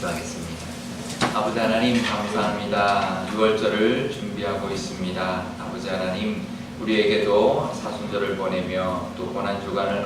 기도하겠습니다. 아버지 하나님 감사합니다. 6월절을 준비하고 있습니다. 아버지 하나님 우리에게도 사순절을 보내며 또 고난주간을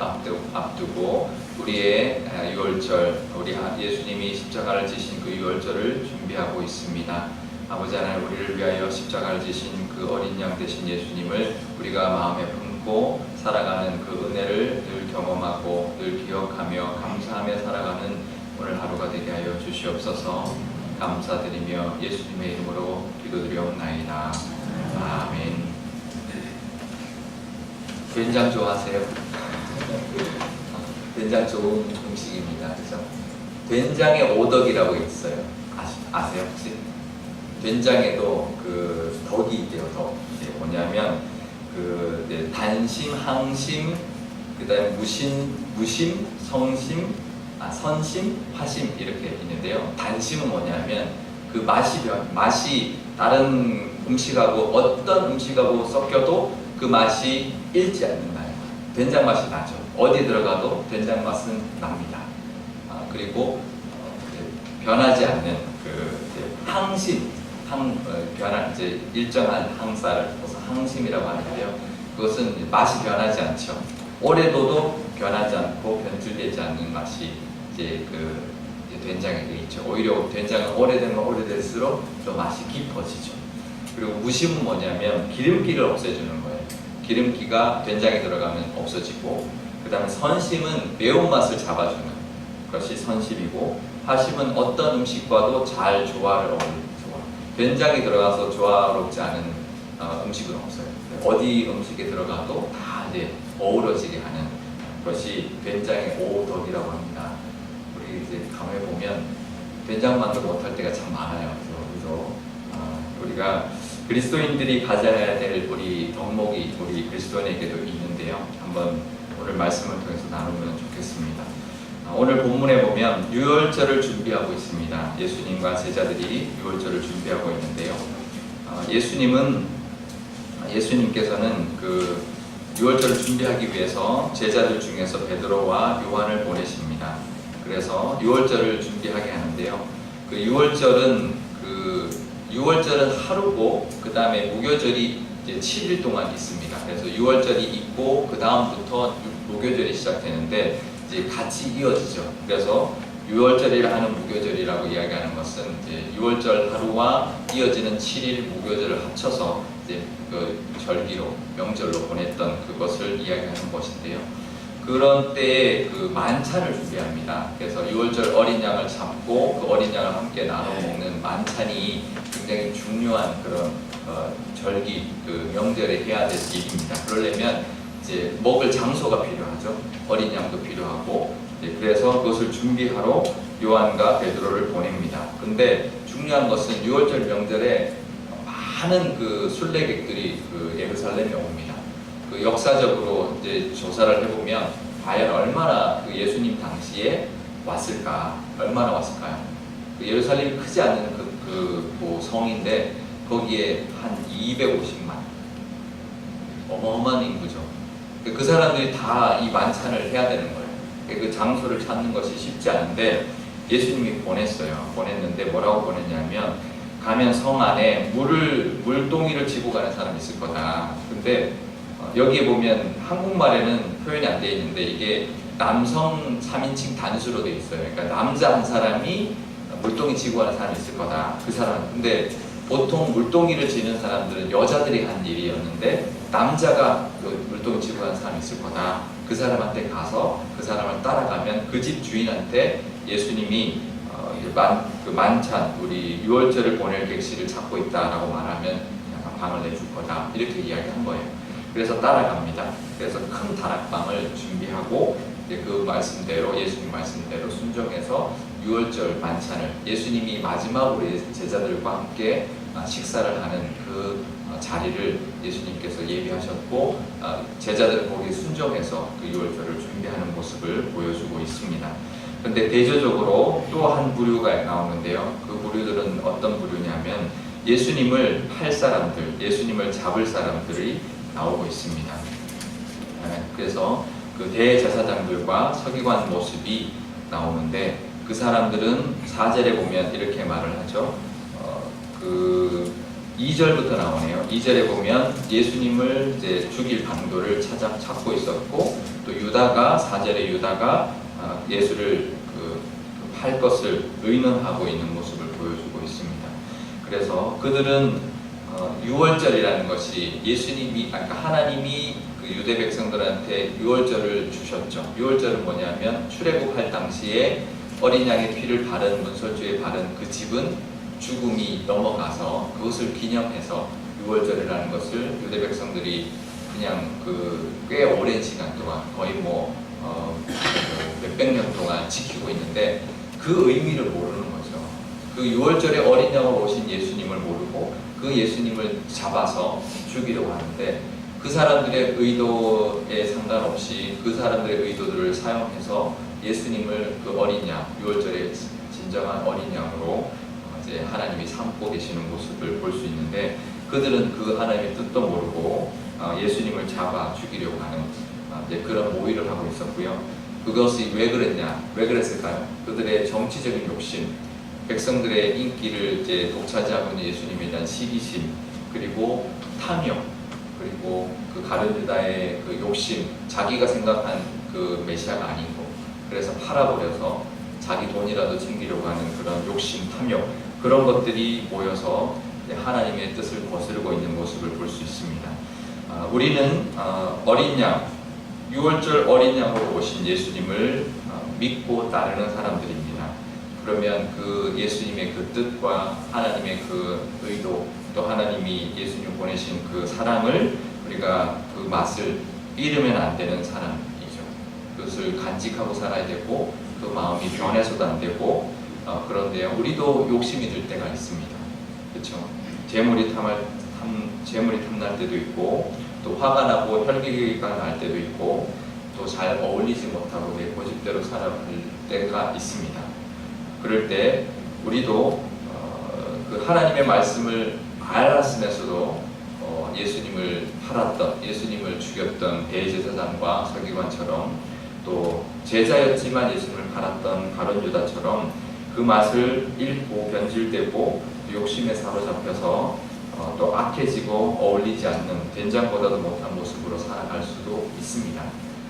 앞두고 우리의 6월절, 우리 예수님이 십자가를 지신 그 6월절을 준비하고 있습니다. 아버지 하나님 우리를 위하여 십자가를 지신 그 어린 양 되신 예수님을 우리가 마음에 품고 살아가는 그 은혜를 늘 경험하고 늘 기억하며 감사하며 살아가는 오늘 하루가 되게 하여 주시옵소서. 감사드리며 예수님의 이름으로 기도드리옵나이다. 아멘. 된장 좋아하세요? 된장 좋은 음식입니다. 그죠? 된장에 오덕이라고 있어요. 아세요 혹시? 된장에도 그 덕이 있대요. 덕. 뭐냐면 그 단심, 항심, 그다음에 무심, 성심, 선심, 화심 이렇게 있는데요. 단심은 뭐냐면 그 맛이 다른 음식하고 어떤 음식하고 섞여도 그 맛이 잃지 않는다는 거예요. 된장 맛이 나죠. 어디 들어가도 된장 맛은 납니다. 그리고 변하지 않는 그 항심, 이제 일정한 항사를 써서 항심이라고 하는데요. 그것은 맛이 변하지 않죠. 오래둬도 변하지 않고 변질되지 않는 맛이 이제 된장에 있죠. 오히려 된장은 오래되면 오래될수록 더 맛이 깊어지죠. 그리고 무심은 뭐냐면 기름기를 없애주는 거예요. 기름기가 된장에 들어가면 없어지고, 그 다음에 선심은 매운맛을 잡아주는 것이 선심이고, 화심은 어떤 음식과도 잘 조화를 어울리는 조화. 된장에 들어가서 조화롭지 않은 음식은 없어요. 어디 음식에 들어가도 다 이제 어우러지게 하는 것이 된장의 오덕이라고 합니다. 우리 이제 가만히 보면 된장만도 못할 때가 참 많아요. 그래서 우리가 그리스도인들이 가져야 될 우리 덕목이 우리 그리스도인에게도 있는데요. 한번 오늘 말씀을 통해서 나누면 좋겠습니다. 오늘 본문에 보면 유월절을 준비하고 있습니다. 예수님과 제자들이 유월절을 준비하고 있는데요. 예수님께서는 그 유월절을 준비하기 위해서 제자들 중에서 베드로와 요한을 보내십니다. 그래서 유월절을 준비하게 하는데요. 그 유월절은 하루고 그 다음에 무교절이 이제 7일 동안 있습니다. 그래서 유월절이 있고 그 다음부터 무교절이 시작되는데 이제 같이 이어지죠. 그래서 유월절이라 하는 무교절이라고 이야기하는 것은 이제 유월절 하루와 이어지는 7일 무교절을 합쳐서 이제 그 절기로 명절로 보냈던 그것을 이야기하는 것인데요. 그런 때에 그 만찬을 준비합니다. 그래서 유월절 어린 양을 잡고 그 어린 양을 함께 나눠 먹는 만찬이 굉장히 중요한 그런 절기 그 명절에 해야 될 일입니다. 그러려면 이제 먹을 장소가 필요하죠. 어린 양도 필요하고, 그래서 그것을 준비하러 요한과 베드로를 보냅니다. 근데 중요한 것은 유월절 명절에 많은 그 순례객들이 그 예루살렘에 옵니다. 그 역사적으로 이제 조사를 해보면 과연 얼마나 그 예수님 당시에 왔을까? 얼마나 왔을까요? 그 예루살렘이 크지 않은 그 성인데 거기에 한 250만, 어마어마한 인구죠. 그 사람들이 다 이 만찬을 해야 되는 거예요. 그 장소를 찾는 것이 쉽지 않은데 예수님이 보냈는데 뭐라고 보냈냐면, 가면 성 안에 물동이를 지고 가는 사람이 있을 거다. 근데 여기에 보면 한국말에는 표현이 안 되어 있는데 이게 남성 3인칭 단수로 되어 있어요. 그러니까 남자 한 사람이 물동이 지고 가는 사람이 있을 거다. 그 사람. 근데 보통 물동이를 지는 사람들은 여자들이 한 일이었는데 만자가 그 물동이 지고 가는 사람이 있을 거다. 그 사람한테 가서 그 사람을 따라가면 그 집 주인한테 예수님이 그 만찬, 우리 유월절을 보낼 객실을 찾고 있다라고 말하면 약간 방을 내줄 거다. 이렇게 이야기한 거예요. 그래서 따라갑니다. 그래서 큰 다락방을 준비하고 그 말씀대로, 예수님 말씀대로 순종해서 유월절 만찬을, 예수님이 마지막으로 제자들과 함께 식사를 하는 그 자리를 예수님께서 예비하셨고, 제자들 거기에 순종해서 그 유월절을 준비하는 모습을 보여주고 있습니다. 그런데 대조적으로 또 한 부류가 나오는데요. 그 부류들은 어떤 부류냐면 예수님을 팔 사람들, 예수님을 잡을 사람들이 나오고 있습니다. 그래서 그 대제사장들과 서기관 모습이 나오는데 그 사람들은 4절에 보면 이렇게 말을 하죠. 그 2절부터 나오네요. 2절에 보면 예수님을 이제 죽일 방도를 찾고 있었고, 또 유다가 4절에 유다가 예수를 팔 것을 의논하고 있는 모습을 보여주고 있습니다. 그래서 그들은 6월절이라는 것이 그러니까 하나님이 그 유대 백성들한테 6월절을 주셨죠. 6월절은 뭐냐면 출애굽할 당시에 어린 양의 피를 바른 문설주에 바른 그 집은 죽음이 넘어가서 그것을 기념해서 6월절이라는 것을 유대 백성들이 그냥 꽤 오랜 시간 동안 거의 몇백 년 동안 지키고 있는데 그 의미를 모르는 거죠. 그 6월절에 어린 양으로 오신 예수님을 모르고 그 예수님을 잡아서 죽이려고 하는데, 그 사람들의 의도에 상관없이 그 사람들의 의도들을 사용해서 예수님을 그 어린 양, 6월절에 진정한 어린 양으로 이제 하나님이 삼고 계시는 모습을 볼 수 있는데, 그들은 그 하나님의 뜻도 모르고 예수님을 잡아 죽이려고 하는 이제 그런 모의를 하고 있었고요. 그것이 왜 그랬을까요? 그들의 정치적인 욕심, 백성들의 인기를 이제 독차지하고 있는 예수님에 대한 시기심, 그리고 탐욕, 그리고 그 가룟 유다의 그 욕심, 자기가 생각한 그 메시아가 아닌 거, 그래서 팔아버려서 자기 돈이라도 챙기려고 하는 그런 욕심, 탐욕, 그런 것들이 모여서 하나님의 뜻을 거스르고 있는 모습을 볼 수 있습니다. 우리는 어린 양, 6월절 어린 양으로 오신 예수님을 믿고 따르는 사람들입니다. 그러면 그 예수님의 그 뜻과 하나님의 그 의도, 또 하나님이 예수님 보내신 그 사랑을 우리가 그 맛을 잃으면 안 되는 사람이죠. 그것을 간직하고 살아야 되고, 그 마음이 변해서도 안 되고, 그런데요, 우리도 욕심이 들 때가 있습니다. 그렇죠? 재물이 탐날 때도 있고, 또 화가 나고 혈기가 날 때도 있고, 또 잘 어울리지 못하고 내 고집대로 살아갈 때가 있습니다. 그럴 때 우리도 그 하나님의 말씀을 알았으면서도 예수님을 팔았던, 예수님을 죽였던 대제사장과 서기관처럼, 또 제자였지만 예수님을 팔았던 가룟 유다처럼 그 맛을 잃고 변질되고 욕심에 사로잡혀서 또 악해지고 어울리지 않는, 된장보다도 못한 모습으로 살아갈 수도 있습니다.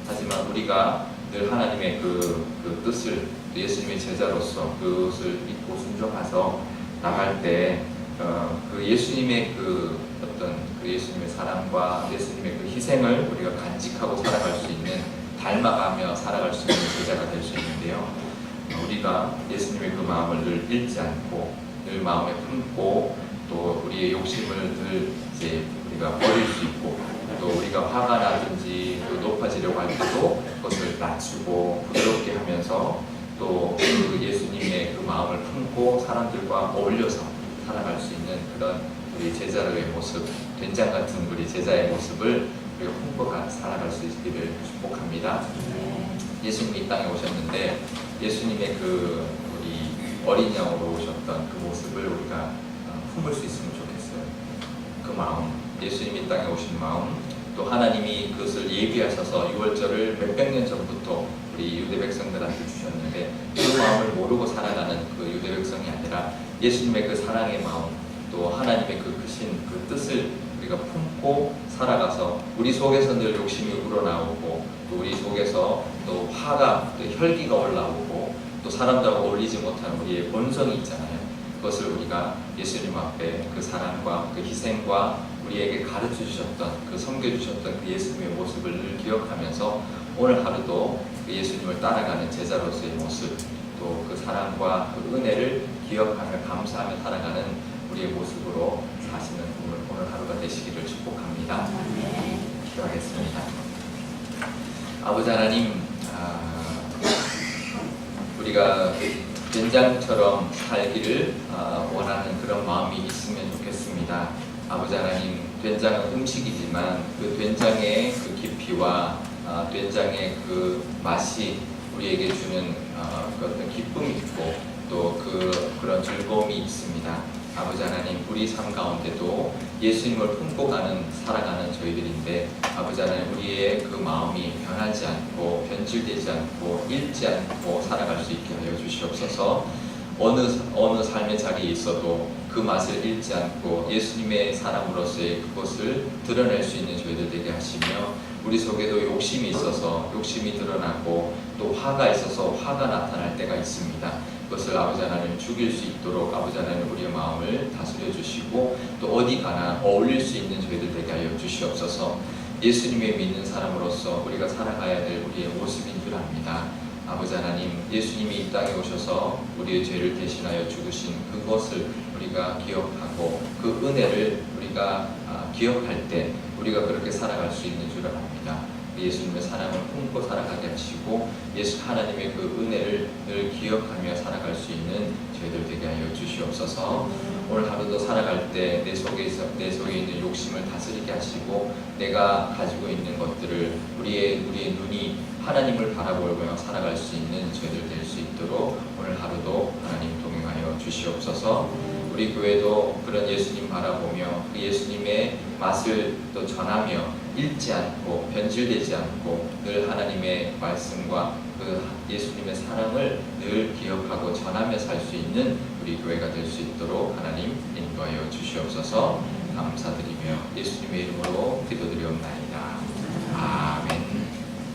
하지만 우리가 늘 하나님의 그 뜻을, 예수님의 제자로서 그것을 믿고 순종해서 나갈 때 그 예수님의 예수님의 사랑과 예수님의 그 희생을 우리가 간직하고 살아갈 수 있는, 닮아가며 살아갈 수 있는 제자가 될 수 있는데요. 우리가 예수님의 그 마음을 늘 잃지 않고 늘 마음에 품고, 또 우리의 욕심을 늘 이제 우리가 버릴 수 있고, 또 우리가 화가 나든지 또 높아지려고 할 때도 그것을 낮추고 부드럽게 하면서, 또 그 예수님의 그 마음을 품고 사람들과 어울려서 살아갈 수 있는 그런 우리 제자로의 모습, 된장 같은 우리 제자의 모습을 우리가 품고 살아갈 수 있기를 축복합니다. 예수님이 이 땅에 오셨는데 예수님의 그 우리 어린 양으로 오셨던 그 모습을 우리가 품을 수 있으면 좋겠어요. 그 마음, 예수님이 이 땅에 오신 마음, 또 하나님이 그것을 예비하셔서 6월절을 몇백 년 전부터 우리 유대 백성들한테 주셨는데, 그 마음을 모르고 살아가는 그 유대 백성이 아니라 예수님의 그 사랑의 마음, 또 하나님의 그 크신 그 뜻을 우리가 품고 살아가서 우리 속에서 늘 욕심이 우러나오고, 또 우리 속에서 또 화가, 또 혈기가 올라오고, 또 사람들하고 어울리지 못하는 우리의 본성이 있잖아요. 그것을 우리가 예수님 앞에 그 사랑과 그 희생과 우리에게 가르쳐 주셨던, 그 섬겨 주셨던 그 예수님의 모습을 늘 기억하면서 오늘 하루도 그 예수님을 따라가는 제자로서의 모습, 또 그 사랑과 그 은혜를 기억하며 감사하며 살아가는 우리의 모습으로 사시는 오늘 하루가 되시기를 축복합니다. 기도하겠습니다. 아버지 하나님, 우리가 된장처럼 살기를 원하는 그런 마음이 있으면 좋겠습니다. 아버지 하나님, 된장은 음식이지만 그 된장의 그 깊이와 된장의 그 맛이 우리에게 주는 그 어떤 기쁨이 있고, 또 그런 즐거움이 있습니다. 아버지 하나님, 우리 삶 가운데도 예수님을 품고 살아가는 저희들인데, 아버지 하나님, 우리의 그 마음이 변하지 않고 변질되지 않고 잃지 않고 살아갈 수 있게 하여 주시옵소서. 어느 삶의 자리에 있어도 그 맛을 잃지 않고 예수님의 사람으로서의 그것을 드러낼 수 있는 저희들 되게 하시며, 우리 속에도 욕심이 있어서 욕심이 드러나고 또 화가 있어서 화가 나타날 때가 있습니다. 그것을 아버지 하나님 죽일 수 있도록 아버지 하나님 우리의 마음을 다스려 주시고, 또 어디 가나 어울릴 수 있는 저희들 되게 하여 주시옵소서. 예수님의 믿는 사람으로서 우리가 살아가야 될 우리의 모습인 줄 압니다. 아버지 하나님, 예수님이 이 땅에 오셔서 우리의 죄를 대신하여 죽으신 그것을 우리가 기억하고 그 은혜를 우리가 기억할 때 우리가 그렇게 살아갈 수 있는 줄 압니다. 예수님의 사랑을 품고 살아가게 하시고 예수 하나님의 그 은혜를 늘 기억하며 살아갈 수 있는 저희들 되게 하여 주시옵소서. 오늘 하루도 살아갈 때 내 속에 있는 욕심을 다스리게 하시고, 내가 가지고 있는 것들을 우리의 눈이 하나님을 바라보며 살아갈 수 있는 저희들 될 수 있도록 오늘 하루도 하나님 동행하여 주시옵소서. 우리 교회도 그런 예수님 바라보며 그 예수님의 맛을 또 전하며 잃지 않고 변질되지 않고 늘 하나님의 말씀과 그 예수님의 사랑을 늘 기억하고 전하며 살 수 있는 우리 교회가 될 수 있도록 하나님 인도하여 주시옵소서. 감사드리며 예수님의 이름으로 기도드리옵나이다.